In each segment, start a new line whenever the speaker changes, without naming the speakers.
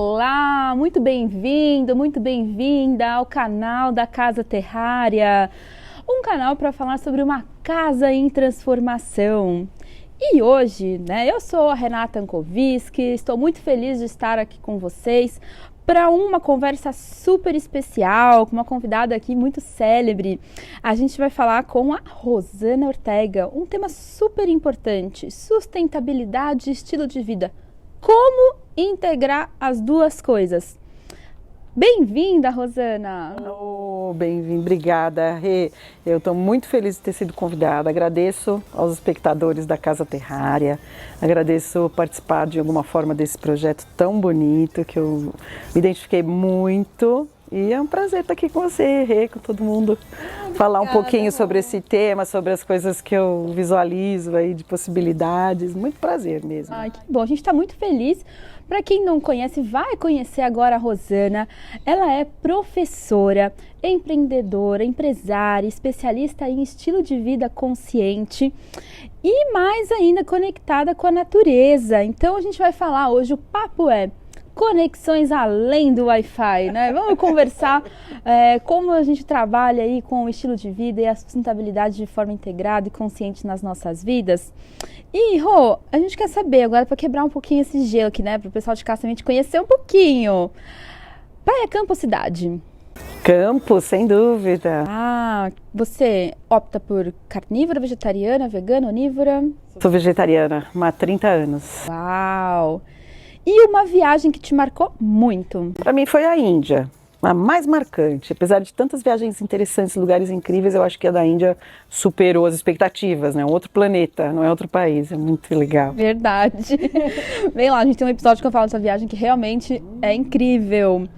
Olá, muito bem-vindo, muito bem-vinda ao canal da Casa Terrária, um canal para falar sobre uma casa em transformação. E hoje, eu sou a Renata Ankoviski, estou muito feliz de estar aqui com vocês para uma conversa super especial, com uma convidada aqui muito célebre. A gente vai falar com a Rosana Ortega, um tema super importante, sustentabilidade e estilo de vida. Como integrar as duas coisas? Bem-vinda, Rosana!
Bem-vinda, obrigada, Rê. Eu estou muito feliz de ter sido convidada. Agradeço aos espectadores da Casa Terrária, agradeço participar de alguma forma desse projeto tão bonito, que eu me identifiquei muito. E é um prazer estar aqui com você, Rê, com todo mundo. Falar um pouquinho sobre esse tema, sobre as coisas que eu visualizo aí de possibilidades. Muito prazer mesmo.
Ai, que bom, a gente está muito feliz. Para quem não conhece, vai conhecer agora a Rosana. Ela é professora, empreendedora, empresária, especialista em estilo de vida consciente e mais ainda conectada com a natureza. Então a gente vai falar hoje, o papo é conexões além do Wi-Fi, né? Vamos conversar como a gente trabalha aí com o estilo de vida e a sustentabilidade de forma integrada e consciente nas nossas vidas. E, Rô, a gente quer saber agora, para quebrar um pouquinho esse gelo aqui, né? Para o pessoal de casa também te conhecer um pouquinho. Praia, campo ou cidade?
Campo, sem dúvida.
Ah, você opta por carnívora, vegetariana, vegana, onívora?
Sou vegetariana, há 30 anos.
Uau! E uma viagem que te marcou muito?
Para mim foi a Índia, a mais marcante. Apesar de tantas viagens interessantes, lugares incríveis, eu acho que a da Índia superou as expectativas, né? Um outro planeta, não é outro país, é muito legal.
Verdade. Bem lá, a gente tem um episódio que eu falo dessa viagem que realmente é incrível.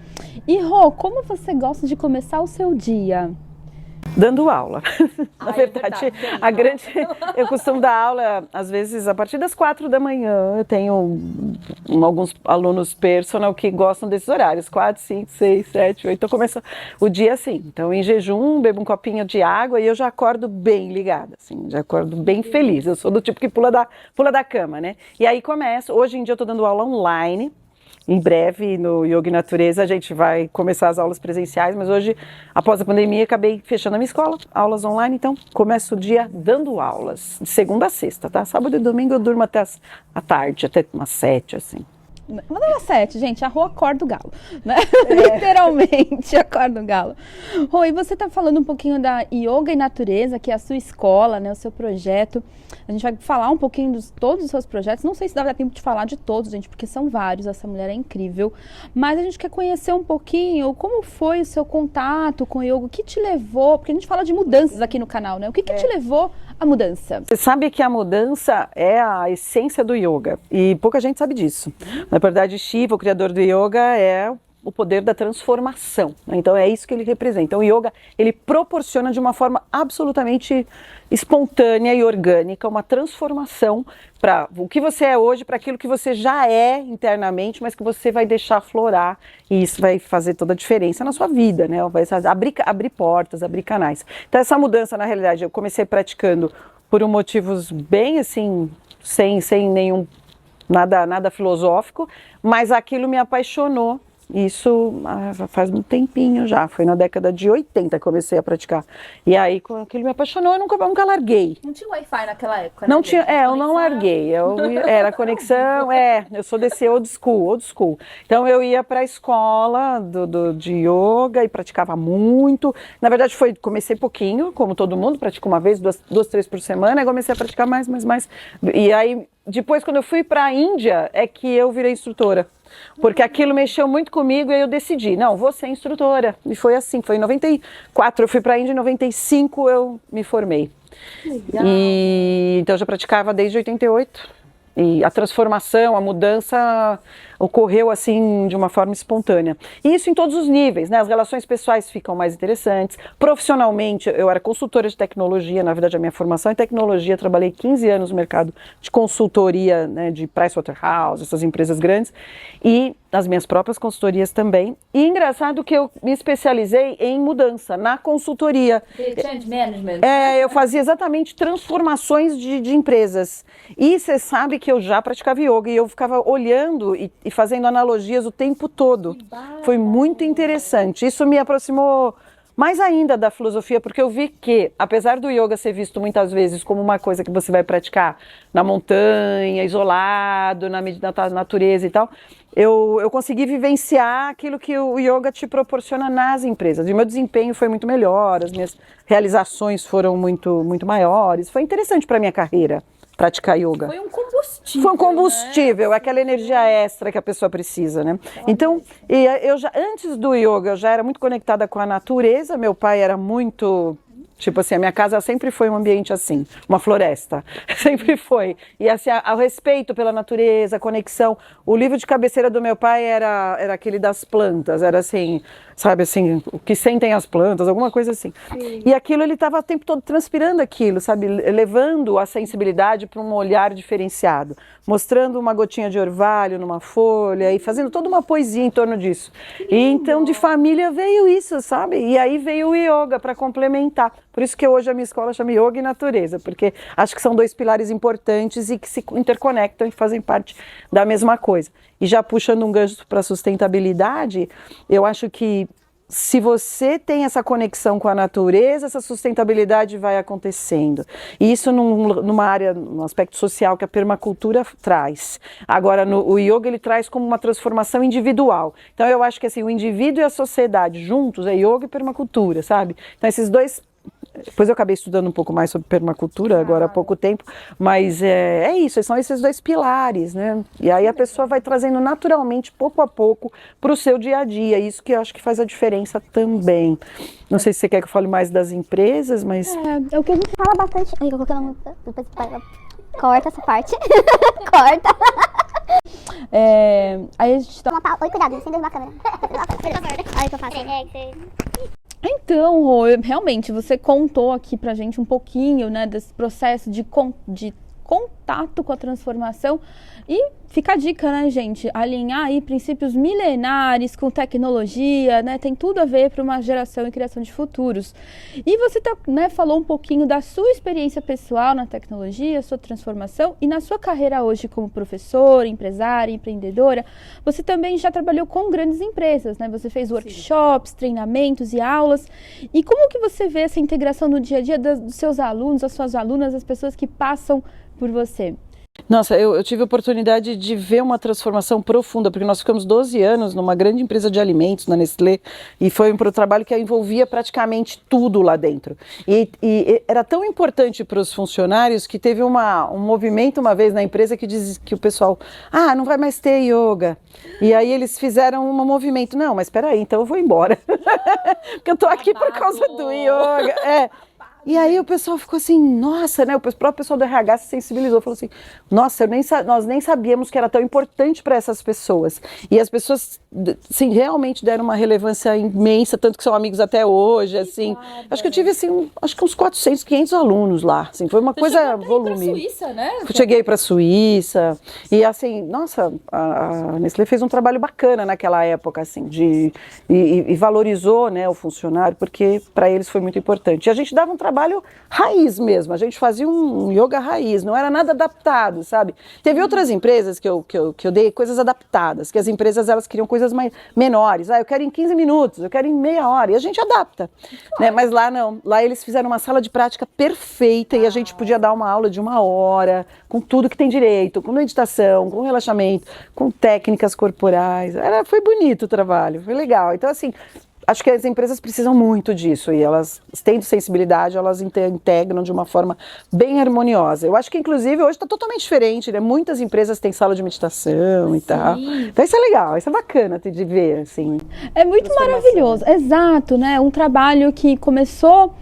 E Rô, como você gosta de começar o seu dia?
Dando aula. Na verdade, eu costumo dar aula, às vezes, a partir das 4 da manhã. Eu tenho alguns alunos personal que gostam desses horários, 4, 5, 6, 7, 8. Então começa o dia assim. Então, em jejum, bebo um copinho de água e eu já acordo bem ligada, assim, já acordo bem feliz. Eu sou do tipo que pula da cama, né? E aí começo, hoje em dia eu estou dando aula online. Em breve, no Yoga e Natureza, a gente vai começar as aulas presenciais, mas hoje, após a pandemia, acabei fechando a minha escola, aulas online, então começo o dia dando aulas, de segunda a sexta, tá? Sábado e domingo eu durmo até a tarde, até umas 7, assim.
Mas não é 7, gente, a Rô acorda o galo, né? Literalmente acorda o galo. Rô, e você tá falando um pouquinho da Yoga e Natureza, que é a sua escola, né, o seu projeto. A gente vai falar um pouquinho de todos os seus projetos. Não sei se dá tempo de falar de todos, gente, porque são vários, essa mulher é incrível. Mas a gente quer conhecer um pouquinho como foi o seu contato com o yoga, o que te levou, porque a gente fala de mudanças aqui no canal, né? O que te levou à mudança?
Você sabe que a mudança é a essência do yoga e pouca gente sabe disso. Na verdade, Shiva, o criador do yoga, é o poder da transformação. Então é isso que ele representa. Então o yoga, ele proporciona de uma forma absolutamente espontânea e orgânica uma transformação para o que você é hoje, para aquilo que você já é internamente, mas que você vai deixar aflorar, e isso vai fazer toda a diferença na sua vida, né? Vai abrir portas, abrir canais. Então essa mudança, na realidade, eu comecei praticando por motivos bem assim, sem nenhum nada filosófico, mas aquilo me apaixonou. Isso faz um tempinho já, foi na década de 80 que comecei a praticar. E aí, com aquilo me apaixonou, eu nunca larguei.
Não tinha Wi-Fi naquela época, né?
Não tinha, eu não larguei. Era conexão, eu sou desse old school. Então eu ia para a escola de yoga e praticava muito. Na verdade, comecei pouquinho, como todo mundo, pratico uma vez, duas, 3 por semana, aí comecei a praticar mais. E aí, depois, quando eu fui para a Índia, é que eu virei instrutora. Porque aquilo mexeu muito comigo e aí eu decidi, não, vou ser instrutora. E foi assim, foi em 94, eu fui para a Índia, em 95 eu me formei. Legal. Então eu já praticava desde 88. E a transformação, a mudança ocorreu assim de uma forma espontânea. E isso em todos os níveis, né? As relações pessoais ficam mais interessantes. Profissionalmente, eu era consultora de tecnologia, na verdade a minha formação é tecnologia, trabalhei 15 anos no mercado de consultoria, né, de Pricewaterhouse, essas empresas grandes, e as minhas próprias consultorias também. E engraçado que eu me especializei em mudança, na consultoria.
Change management.
Eu fazia exatamente transformações de empresas. E você sabe que eu já praticava yoga e eu ficava olhando e e fazendo analogias o tempo todo. Foi muito interessante. Isso me aproximou mais ainda da filosofia, porque eu vi que, apesar do yoga ser visto muitas vezes como uma coisa que você vai praticar na montanha, isolado, na natureza e tal, eu consegui vivenciar aquilo que o yoga te proporciona nas empresas. E o meu desempenho foi muito melhor, as minhas realizações foram muito, muito maiores. Foi interessante para a minha carreira praticar yoga.
Foi um combustível.
Foi um combustível, aquela energia extra que a pessoa precisa, né? Então, eu já, antes do yoga, eu já era muito conectada com a natureza. Meu pai era muito... Tipo assim, a minha casa sempre foi um ambiente assim, uma floresta, sempre foi. E assim, o respeito pela natureza, a conexão. O livro de cabeceira do meu pai era aquele das plantas, era assim, sabe assim, o que sentem as plantas, alguma coisa assim. Sim. E aquilo, ele estava o tempo todo transpirando aquilo, sabe, levando a sensibilidade para um olhar diferenciado, mostrando uma gotinha de orvalho numa folha e fazendo toda uma poesia em torno disso. E então, de família veio isso, sabe? E aí veio o yoga para complementar. Por isso que hoje a minha escola chama Yoga e Natureza, porque acho que são dois pilares importantes e que se interconectam e fazem parte da mesma coisa. E já puxando um gancho para a sustentabilidade, eu acho que se você tem essa conexão com a natureza, essa sustentabilidade vai acontecendo. E isso numa área, num aspecto social que a permacultura traz. Agora, o yoga, ele traz como uma transformação individual. Então, eu acho que assim, o indivíduo e a sociedade juntos é yoga e permacultura, sabe? Então, esses dois... Depois eu acabei estudando um pouco mais sobre permacultura, agora há pouco tempo, mas é isso, são esses dois pilares, né? E aí a pessoa vai trazendo naturalmente, pouco a pouco, para o seu dia a dia, isso que eu acho que faz a diferença também. Não sei se você quer que eu fale mais das empresas, mas...
É o que a gente fala bastante... Corta essa parte. Corta.
Aí a gente
tá... Oi, cuidado, sem derrubar a câmera. Olha o que eu faço.
Então, Rô, realmente, você contou aqui pra gente um pouquinho, né, desse processo de contato com a transformação e fica a dica, né, gente, alinhar aí princípios milenares com tecnologia, né, tem tudo a ver para uma geração e criação de futuros. E você falou um pouquinho da sua experiência pessoal na tecnologia, sua transformação e na sua carreira hoje como professora, empresária, empreendedora, você também já trabalhou com grandes empresas, né, você fez workshops, treinamentos e aulas. E como que você vê essa integração no dia a dia dos seus alunos, das suas alunas, das pessoas que passam por você?
Nossa, eu tive a oportunidade de ver uma transformação profunda, porque nós ficamos 12 anos numa grande empresa de alimentos, na Nestlé, e foi um trabalho que envolvia praticamente tudo lá dentro. E era tão importante para os funcionários que teve um movimento uma vez na empresa que diz que o pessoal, não vai mais ter yoga. E aí eles fizeram um movimento, não, mas espera aí, então eu vou embora, porque eu tô aqui por causa do yoga. E aí o pessoal ficou assim, nossa, né? O próprio pessoal do RH se sensibilizou, falou assim, nossa, nós nem sabíamos que era tão importante para essas pessoas. E as pessoas, sim, realmente deram uma relevância imensa, tanto que são amigos até hoje, assim. Acho que eu tive, assim, acho que uns 400, 500 alunos lá, assim, foi uma coisa volume.
Você chegou até ir pra Suíça, né?
Cheguei para a Suíça, e assim, nossa, a Nestlé fez um trabalho bacana naquela época, assim, e valorizou, né, o funcionário, porque para eles foi muito importante. E a gente dava um trabalho raiz mesmo, a gente fazia um yoga raiz, não era nada adaptado, sabe? Teve outras empresas que eu dei coisas adaptadas, que as empresas elas queriam coisas menores, eu quero em 15 minutos, eu quero em meia hora, e a gente adapta, né? Mas lá não, lá eles fizeram uma sala de prática perfeita e a gente podia dar uma aula de 1 hora, com tudo que tem direito, com meditação, com relaxamento, com técnicas corporais, foi bonito o trabalho, foi legal, então assim, acho que as empresas precisam muito disso e elas, tendo sensibilidade, elas integram de uma forma bem harmoniosa. Eu acho que, inclusive, hoje está totalmente diferente, né? Muitas empresas têm sala de meditação e tal. Então isso é legal, isso é bacana de ver, assim.
É muito maravilhoso, exato, né? Um trabalho que começou...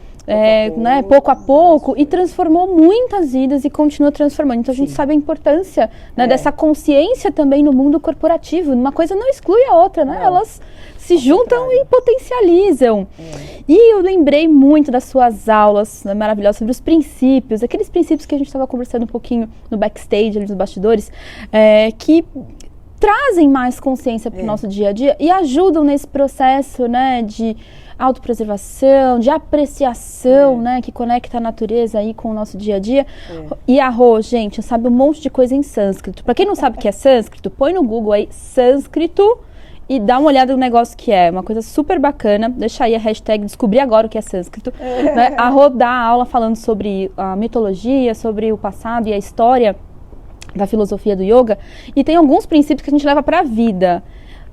pouco a pouco e transformou muitas vidas e continua transformando. Então a gente sabe a importância, né, dessa consciência também no mundo corporativo. Uma coisa não exclui a outra, né? Elas se juntam e potencializam. E eu lembrei muito das suas aulas, né, maravilhosas, sobre os princípios, aqueles princípios que a gente estava conversando um pouquinho no backstage, ali nos bastidores, que trazem mais consciência para o nosso dia a dia e ajudam nesse processo, né, de autopreservação, de apreciação, né, que conecta a natureza aí com o nosso dia a dia. E a Rô, gente, sabe um monte de coisa em sânscrito. Para quem não sabe o que é sânscrito, põe no Google aí sânscrito e dá uma olhada no negócio que é. Uma coisa super bacana. Deixa aí a hashtag descobrir agora o que é sânscrito. Né? A Rô dá aula falando sobre a mitologia, sobre o passado e a história da filosofia do yoga. E tem alguns princípios que a gente leva para a vida.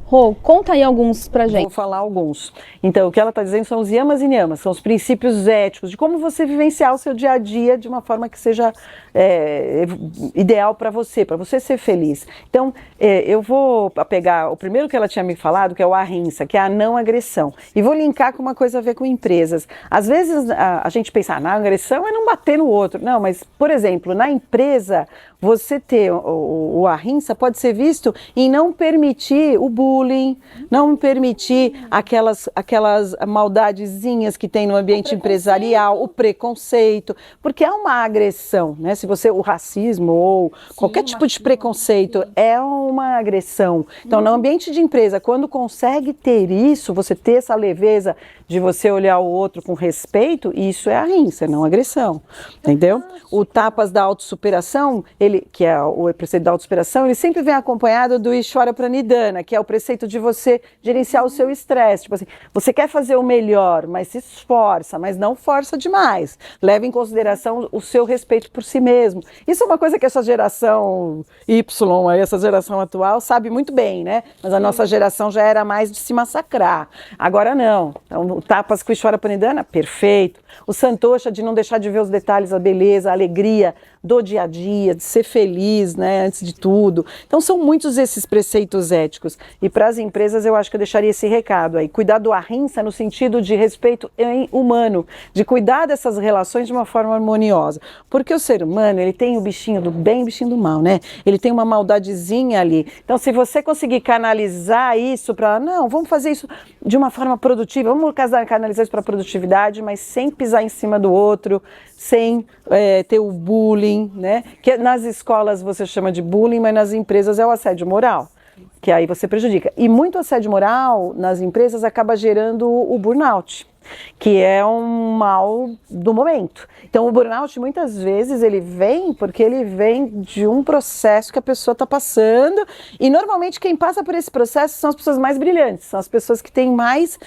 Rô, conta aí alguns pra gente.
Vou falar alguns. Então, o que ela está dizendo são os yamas e niyamas, são os princípios éticos, de como você vivenciar o seu dia a dia de uma forma que seja ideal para você ser feliz. Então, eu vou pegar o primeiro que ela tinha me falado, que é o ahimsa, que é a não agressão. E vou linkar com uma coisa a ver com empresas. Às vezes, a gente pensa, não agressão é não bater no outro. Não, mas, por exemplo, na empresa, você ter o ahimsa pode ser visto em não permitir o bullying, não permitir aquelas maldadezinhas que tem no ambiente empresarial, o preconceito, porque é uma agressão, né? Se você, o racismo ou qualquer tipo de preconceito é uma agressão. Então, no ambiente de empresa, quando consegue ter isso, você ter essa leveza de você olhar o outro com respeito, isso é ahimsa, não agressão, entendeu? O tapas da autossuperação, que é o preceito da autossuperação, ele sempre vem acompanhado do Ishvara Pranidhana, que é o preceito de você gerenciar o seu estresse. Tipo assim, você quer fazer o melhor, mas se esforça, mas não força demais. Leva em consideração o seu respeito por si mesmo. Isso é uma coisa que essa geração Y, aí, essa geração atual, sabe muito bem, né? Mas a nossa geração já era mais de se massacrar. Agora não. Então, o tapas com o Ishvara Pranidhana, perfeito. O santosha, de não deixar de ver os detalhes, a beleza, a alegria do dia a dia, de ser feliz, né, antes de tudo. Então são muitos esses preceitos éticos. E para as empresas eu acho que eu deixaria esse recado aí. Cuidar do ahimsa no sentido de respeito humano, de cuidar dessas relações de uma forma harmoniosa. Porque o ser humano, ele tem o bichinho do bem e o bichinho do mal, né? Ele tem uma maldadezinha ali. Então se você conseguir canalizar isso para, não, vamos fazer isso de uma forma produtiva, vamos canalizar isso para produtividade, mas sem pisar em cima do outro, sem ter o bullying, né? Que nas escolas você chama de bullying, mas nas empresas é o assédio moral, que aí você prejudica. E muito assédio moral nas empresas acaba gerando o burnout, que é um mal do momento. Então o burnout muitas vezes ele vem porque ele vem de um processo que a pessoa está passando, e normalmente quem passa por esse processo são as pessoas mais brilhantes, são as pessoas que têm mais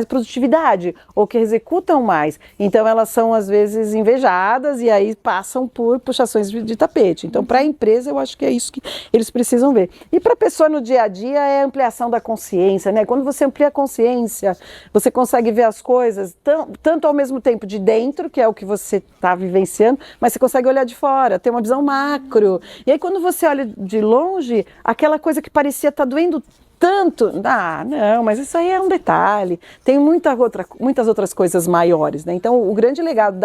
produtividade ou que executam mais. Então elas são às vezes invejadas e aí passam por puxações de tapete. Então para a empresa eu acho que é isso que eles precisam ver. E para a pessoa no dia a dia é a ampliação da consciência, né? Quando você amplia a consciência, você consegue ver as coisas tanto ao mesmo tempo de dentro, que é o que você está vivenciando, mas você consegue olhar de fora, ter uma visão macro. E aí quando você olha de longe, aquela coisa que parecia estar doendo tanto, não, mas isso aí é um detalhe. Tem muitas outras coisas maiores, né? Então o grande legado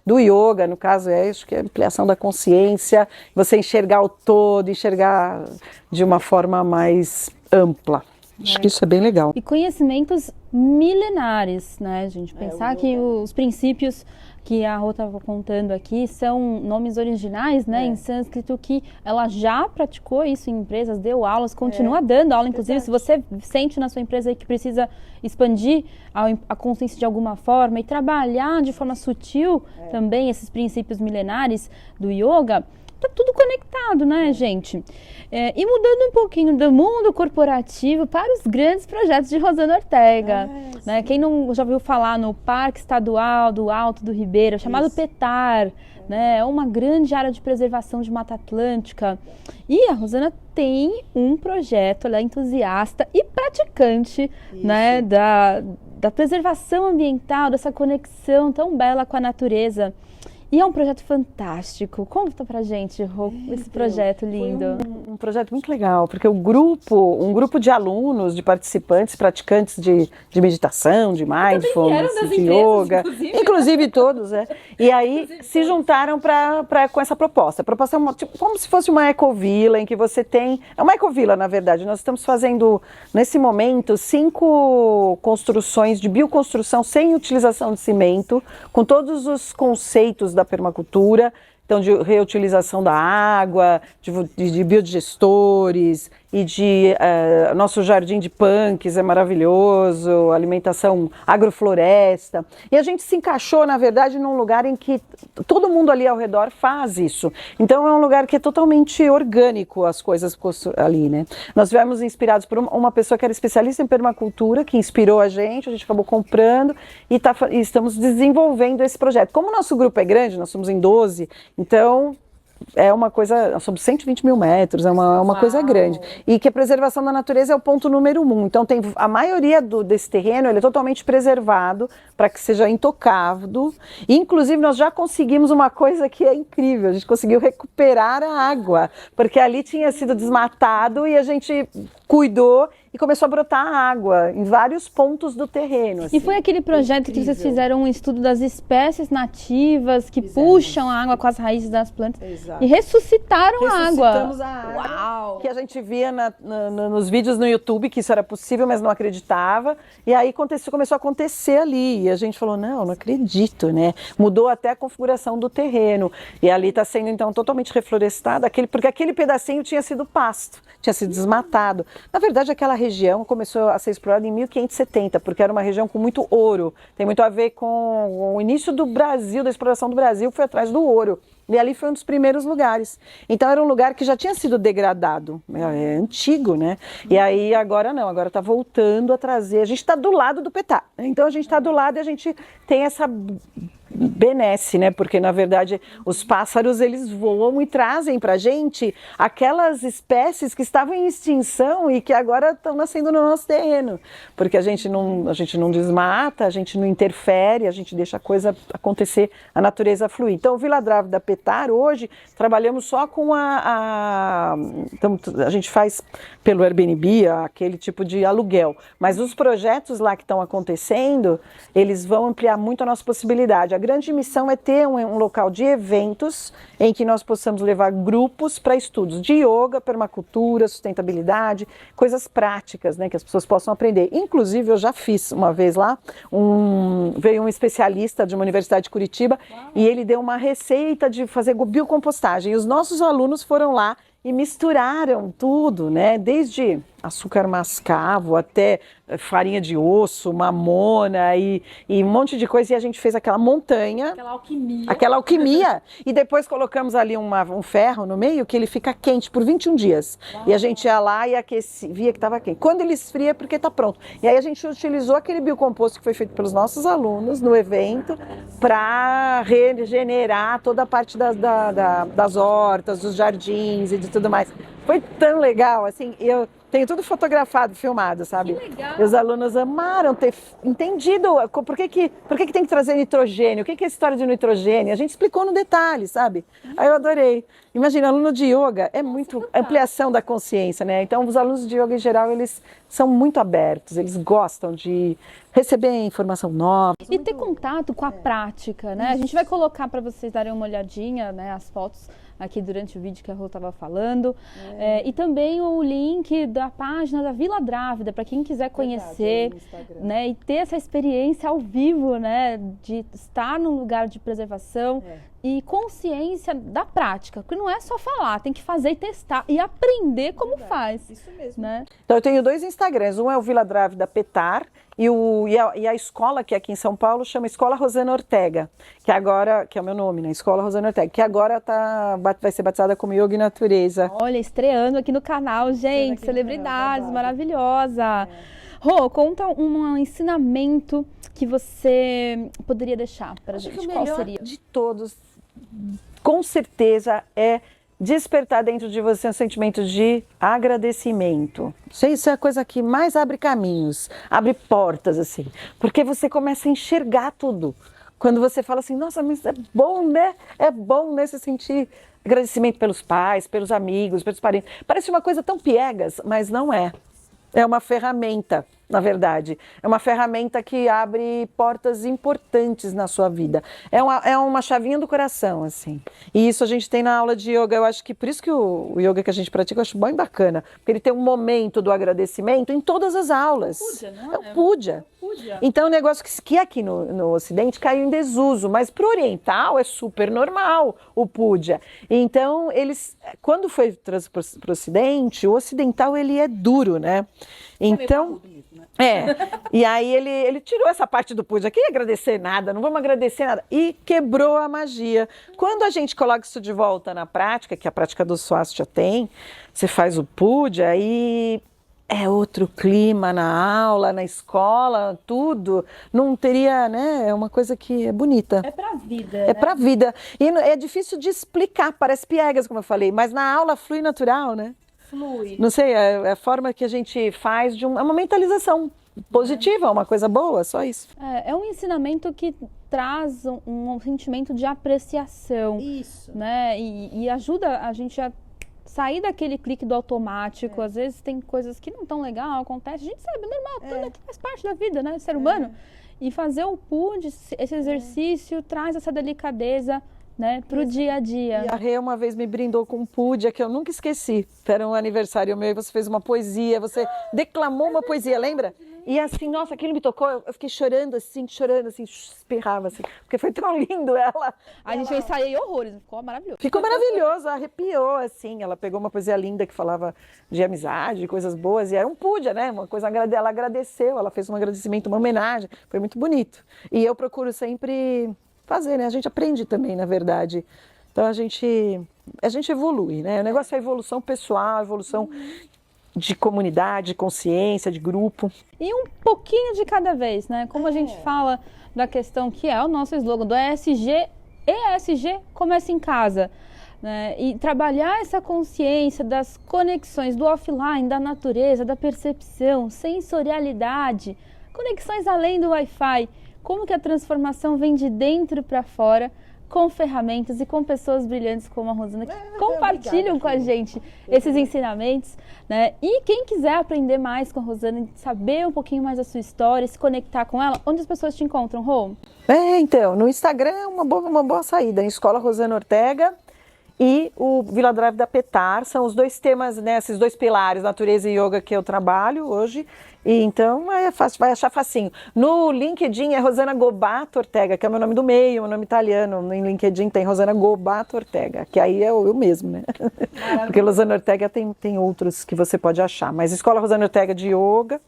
do yoga, no caso, acho que é a ampliação da consciência, você enxergar o todo, enxergar de uma forma mais ampla. Acho que isso é bem legal.
E conhecimentos milenares, né, gente? Pensar que os princípios que a Rô estava contando aqui são nomes originais, né, em sânscrito, que ela já praticou isso em empresas, deu aulas, continua dando aula, inclusive, se você sente na sua empresa aí que precisa expandir a consciência de alguma forma e trabalhar de forma sutil também esses princípios milenares do yoga, tá tudo conectado, né, gente? E mudando um pouquinho do mundo corporativo para os grandes projetos de Rosana Ortega, né? Quem não já ouviu falar no Parque Estadual do Alto do Ribeira, chamado PETAR, né? É uma grande área de preservação de Mata Atlântica. E a Rosana tem um projeto, ela é entusiasta e praticante, né, da preservação ambiental, dessa conexão tão bela com a natureza. E é um projeto fantástico. Conta pra gente, Rô, esse projeto lindo.
Foi um projeto muito legal, porque um grupo de alunos, de participantes, praticantes de meditação, de mindfulness, de yoga, inclusive todos, e aí se juntaram com essa proposta. A proposta é tipo, como se fosse uma ecovila, em que você tem... É uma ecovila, na verdade. Nós estamos fazendo, nesse momento, 5 construções de bioconstrução sem utilização de cimento, com todos os conceitos da permacultura, então de reutilização da água, de biodigestores e de nosso jardim de punks é maravilhoso, alimentação agrofloresta. E a gente se encaixou, na verdade, num lugar em que todo mundo ali ao redor faz isso. Então é um lugar que é totalmente orgânico, as coisas ali, né? Nós viemos inspirados por uma pessoa que era especialista em permacultura, que inspirou a gente acabou comprando e estamos desenvolvendo esse projeto. Como o nosso grupo é grande, nós somos em 12, então é uma coisa, nós somos 120 mil metros, é uma coisa grande. E que a preservação da natureza é o ponto número 1. Então tem a maioria desse terreno, ele é totalmente preservado para que seja intocado. E, inclusive nós já conseguimos uma coisa que é incrível, a gente conseguiu recuperar a água, porque ali tinha sido desmatado e a gente cuidou e começou a brotar água em vários pontos do terreno. Assim.
E foi aquele projeto que vocês fizeram um estudo das espécies nativas que puxam a água com as raízes das plantas.
Exato.
E ressuscitaram a água.
Ressuscitamos a água. Uau. Que a gente via nos vídeos no YouTube que isso era possível, mas não acreditava. E aí começou a acontecer ali. E a gente falou, não acredito, né? Mudou até a configuração do terreno. E ali está sendo, então, totalmente reflorestado, porque aquele pedacinho tinha sido pasto, tinha sido desmatado. Na verdade, aquela região começou a ser explorada em 1570, porque era uma região com muito ouro. Tem muito a ver com o início do Brasil, da exploração do Brasil, foi atrás do ouro. E ali foi um dos primeiros lugares. Então era um lugar que já tinha sido degradado, é antigo, né? E aí agora não, agora está voltando a trazer. A gente está do lado do Petá, então a gente está do lado e a gente tem essa benesse, né? Porque na verdade os pássaros eles voam e trazem para a gente aquelas espécies que estavam em extinção e que agora estão nascendo no nosso terreno, porque a gente não desmata, a gente não interfere, a gente deixa a coisa acontecer, a natureza fluir. Então o Vila Drávida Petar hoje trabalhamos só com então, a gente faz pelo Airbnb aquele tipo de aluguel, mas os projetos lá que estão acontecendo eles vão ampliar muito a nossa possibilidade. A grande missão é ter um local de eventos em que nós possamos levar grupos para estudos de yoga, permacultura, sustentabilidade, coisas práticas, né, que as pessoas possam aprender. Inclusive, eu já fiz uma vez lá, veio um especialista de uma universidade de Curitiba e ele deu uma receita de fazer biocompostagem. E os nossos alunos foram lá e misturaram tudo, né, desde açúcar mascavo até farinha de osso, mamona e um monte de coisa. E a gente fez aquela montanha. Aquela alquimia. E depois colocamos ali um ferro no meio que ele fica quente por 21 dias. Uau. E a gente ia lá e via que estava quente. Quando ele esfria é porque está pronto. E aí a gente utilizou aquele biocomposto que foi feito pelos nossos alunos no evento para regenerar toda a parte das hortas, dos jardins e de tudo mais. Foi tão legal, assim, eu tenho tudo fotografado, filmado, sabe?
Que legal.
E os alunos amaram ter entendido por que tem que trazer nitrogênio, o que é a história de nitrogênio. A gente explicou no detalhe, sabe? Aí eu adorei. Imagina, aluno de yoga é muito ampliação da consciência, né? Então, os alunos de yoga, em geral, eles são muito abertos, eles gostam de receber informação nova.
E ter contato com a prática, né? A gente vai colocar para vocês darem uma olhadinha, né, as fotos aqui durante o vídeo que a Rô estava falando. E também o link da página da Vila Drávida, para quem quiser conhecer, né, e ter essa experiência ao vivo, né, de estar num lugar de preservação e consciência da prática, porque não é só falar, tem que fazer e testar e aprender como faz. Isso mesmo. Né?
Então eu tenho 2 Instagrams, um é o Vila Drávida Petar e a escola que é aqui em São Paulo chama Escola Rosana Ortega, que é o meu nome, né? Escola Rosana Ortega, que agora vai ser batizada como Yoga e Natureza.
Olha, estreando aqui no canal, gente, celebridades, maravilhosa. Rô, conta um ensinamento que você poderia deixar para a gente. Qual seria?
De todos, com certeza, é despertar dentro de você um sentimento de agradecimento. Isso é a coisa que mais abre caminhos, abre portas, assim, porque você começa a enxergar tudo. Quando você fala assim, nossa, mas é bom, né? É bom, né? Você sentir agradecimento pelos pais, pelos amigos, pelos parentes. Parece uma coisa tão piegas, mas não é. É uma ferramenta na verdade. É uma ferramenta que abre portas importantes na sua vida. É uma chavinha do coração, assim. E isso a gente tem na aula de yoga. Eu acho que por isso que o yoga que a gente pratica eu acho bem bacana. Porque ele tem um momento do agradecimento em todas as aulas.
Puja, não
é o puja. Então é um negócio que aqui no Ocidente caiu em desuso, mas para o oriental é super normal o puja. Então eles, quando foi trazido para o Ocidente, o ocidental ele é duro, né? Então e aí ele tirou essa parte do puja, que ia agradecer nada, não vamos agradecer nada, e quebrou a magia. Quando a gente coloca isso de volta na prática, que a prática do Swastika tem, você faz o puja e é outro clima na aula, na escola, tudo. Não teria, né? É uma coisa que é bonita.
É pra vida,
É pra vida. E é difícil de explicar, parece piegas, como eu falei, mas na aula flui natural, né?
Flui.
Não sei, é a forma que a gente faz é uma mentalização positiva, uma coisa boa, só isso.
É um ensinamento que traz um sentimento de apreciação.
Isso.
Né? E ajuda a gente a sair daquele clique do automático. Às vezes tem coisas que não estão legal, acontece, a gente sabe, é normal, tudo aqui faz parte da vida, né? Ser humano. E fazer o puja, esse exercício, traz essa delicadeza, né, pro dia a dia.
E a Rê uma vez me brindou com um puja que eu nunca esqueci. Era um aniversário meu e você fez uma poesia, você declamou uma poesia, lembra? E assim, nossa, aquilo me tocou, eu fiquei chorando, assim, espirrava assim, porque foi tão lindo ela.
A gente ensaiei horrores, ficou maravilhoso.
Ficou maravilhoso, arrepiou, assim, ela pegou uma poesia linda que falava de amizade, de coisas boas, e era um puja, né, uma coisa, ela agradeceu, ela fez um agradecimento, uma homenagem, foi muito bonito. E eu procuro sempre fazer, né, a gente aprende também, na verdade. Então a gente evolui, né, o negócio é evolução pessoal, evolução de comunidade, de consciência, de grupo.
E um pouquinho de cada vez, né? Como a gente fala da questão que é o nosso slogan do ESG começa em casa. Né? E trabalhar essa consciência das conexões do offline, da natureza, da percepção, sensorialidade, conexões além do Wi-Fi, como que a transformação vem de dentro para fora, com ferramentas e com pessoas brilhantes como a Rosana, que compartilham com a gente esses ensinamentos, né? E quem quiser aprender mais com a Rosana, saber um pouquinho mais da sua história, se conectar com ela, onde as pessoas te encontram, Rô?
Então, no Instagram é uma boa saída, em Escola Rosana Ortega e o Vila Drive da Petar, são os dois temas, né, esses dois pilares, natureza e yoga, que eu trabalho hoje. E então é fácil, vai achar facinho. No LinkedIn é Rosana Gobato Ortega, que é o meu nome do meio, meu nome italiano. No LinkedIn tem Rosana Gobato Ortega, que aí é eu mesmo, né? Porque Rosana Ortega tem outros que você pode achar. Mas Escola Rosana Ortega de Yoga.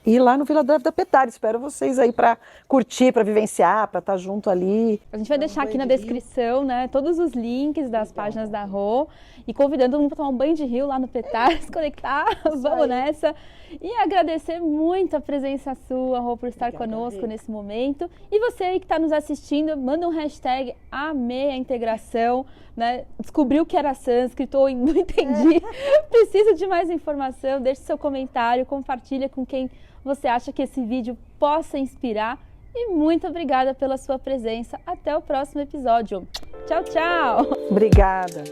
E lá no Vila Drive da Petar, espero vocês aí para curtir, para vivenciar, para estar junto ali.
A gente vai deixar aqui na descrição, né, todos os links das páginas da Rô e convidando todo mundo para tomar um banho de rio lá no Petar, se conectar, vamos nessa. E agradecer muito a presença sua, Rô, por estar conosco nesse momento. E você aí que está nos assistindo, manda um hashtag amei a integração, né? Descobriu que era sânscrito ou não entendi, precisa de mais informação, deixe seu comentário, compartilha com quem você acha que esse vídeo possa inspirar. E muito obrigada pela sua presença. Até o próximo episódio. Tchau, tchau!
Obrigada!